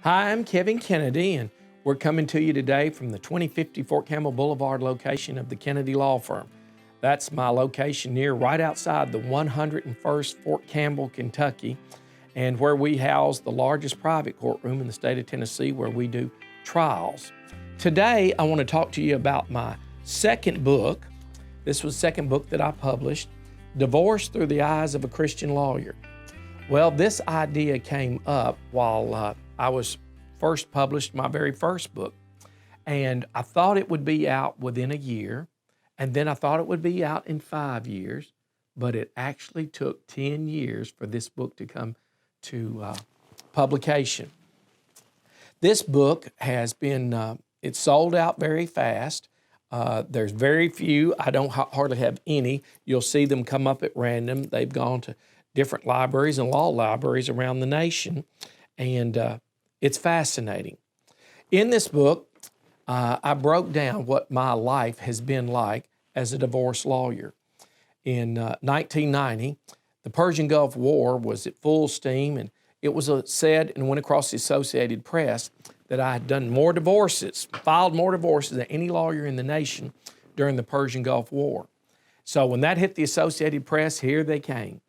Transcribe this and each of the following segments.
Hi, I'm Kevin Kennedy, and we're coming to you today from the 2050 Fort Campbell Boulevard location of the Kennedy Law Firm. That's my location right outside the 101st Fort Campbell, Kentucky, and where we house the largest private courtroom in the state of Tennessee where we do trials. Today, I want to talk to you about my second book. This was the second book that I published, Divorce Through the Eyes of a Christian Lawyer. Well, this idea came up while I was first published my very first book. And I thought it would be out within a year. And then I thought it would be out in 5 years. But it actually took 10 years for this book to come to publication. This book has been, it's sold out very fast. There's very few. I don't hardly have any. You'll see them come up at random. They've gone to different libraries and law libraries around the nation, and it's fascinating. In this book, I broke down what my life has been like as a divorce lawyer. In 1990, the Persian Gulf War was at full steam, and it was said and went across the Associated Press that I had done more divorces, filed more divorces than any lawyer in the nation during the Persian Gulf War. So when that hit the Associated Press, here they came.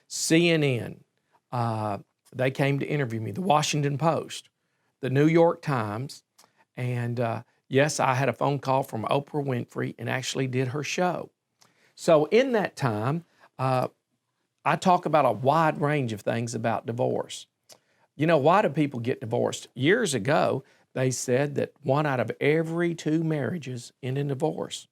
CNN, they came to interview me, the Washington Post, the New York Times, and yes, I had a phone call from Oprah Winfrey and actually did her show. So in that time, I talk about a wide range of things about divorce. You know, why do people get divorced? Years ago, they said that 1 out of every 2 marriages end in divorce.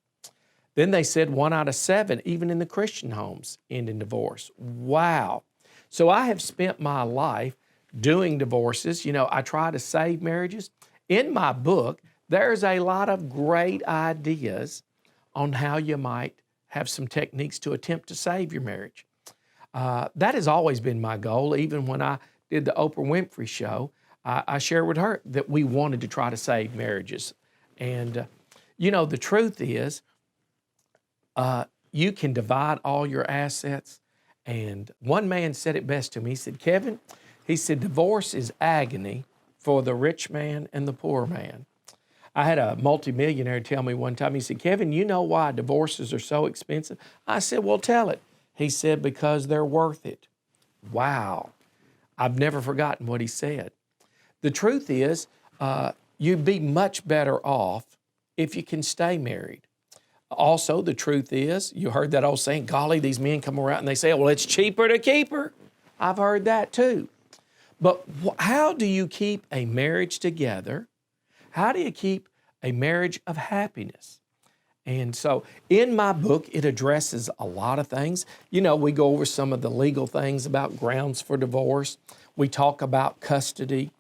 Then they said 1 out of 7, even in the Christian homes, end in divorce. Wow. So I have spent my life doing divorces. You know, I try to save marriages. In my book, there's a lot of great ideas on how you might have some techniques to attempt to save your marriage. That has always been my goal. Even when I did the Oprah Winfrey show, I shared with her that we wanted to try to save marriages. And, you know, the truth is, you can divide all your assets. And one man said it best to me. He said, Kevin, he said, divorce is agony for the rich man and the poor man. I had a multimillionaire tell me one time, he said, Kevin, you know why divorces are so expensive? I said, well, tell it. He said, because they're worth it. Wow. I've never forgotten what he said. The truth is, you'd be much better off if you can stay married. Also, the truth is, you heard that old saying, golly, these men come around and they say, well, it's cheaper to keep her. I've heard that too. But how do you keep a marriage together? How do you keep a marriage of happiness? And so in my book, it addresses a lot of things. You know, we go over some of the legal things about grounds for divorce. We talk about custody.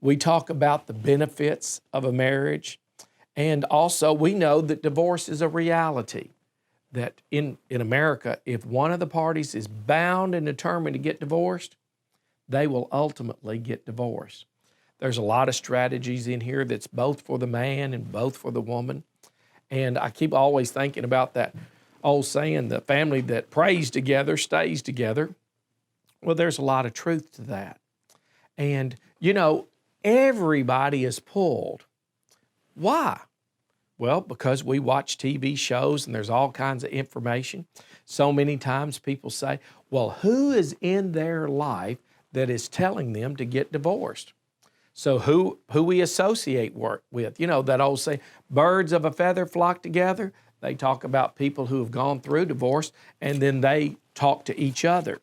We talk about the benefits of a marriage. And also, we know that divorce is a reality, that in America, if one of the parties is bound and determined to get divorced, they will ultimately get divorced. There's a lot of strategies in here that's both for the man and both for the woman. And I keep always thinking about that old saying, the family that prays together stays together. Well, there's a lot of truth to that. And, you know, everybody is pulled. Why? Well, because we watch TV shows and there's all kinds of information. So many times people say, well, who is in their life that is telling them to get divorced? So who we associate with, you know, that old saying, birds of a feather flock together. They talk about people who have gone through divorce and then they talk to each other.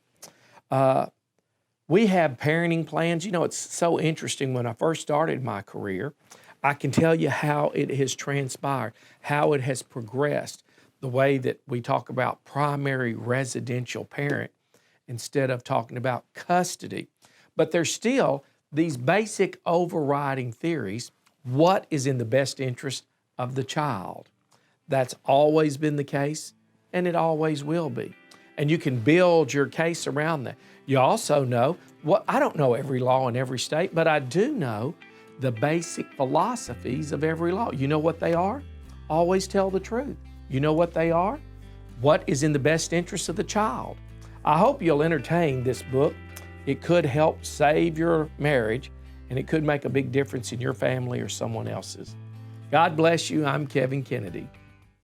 We have parenting plans. You know, it's so interesting. When I first started my career, I can tell you how it has transpired, how it has progressed, the way that we talk about primary residential parent instead of talking about custody. But there's still these basic overriding theories. What is in the best interest of the child? That's always been the case, and it always will be. And you can build your case around that. You also know, I don't know every law in every state, but I do know the basic philosophies of every law. You know what they are? Always tell the truth. You know what they are? What is in the best interest of the child? I hope you'll entertain this book. It could help save your marriage and it could make a big difference in your family or someone else's. God bless you. I'm Kevin Kennedy.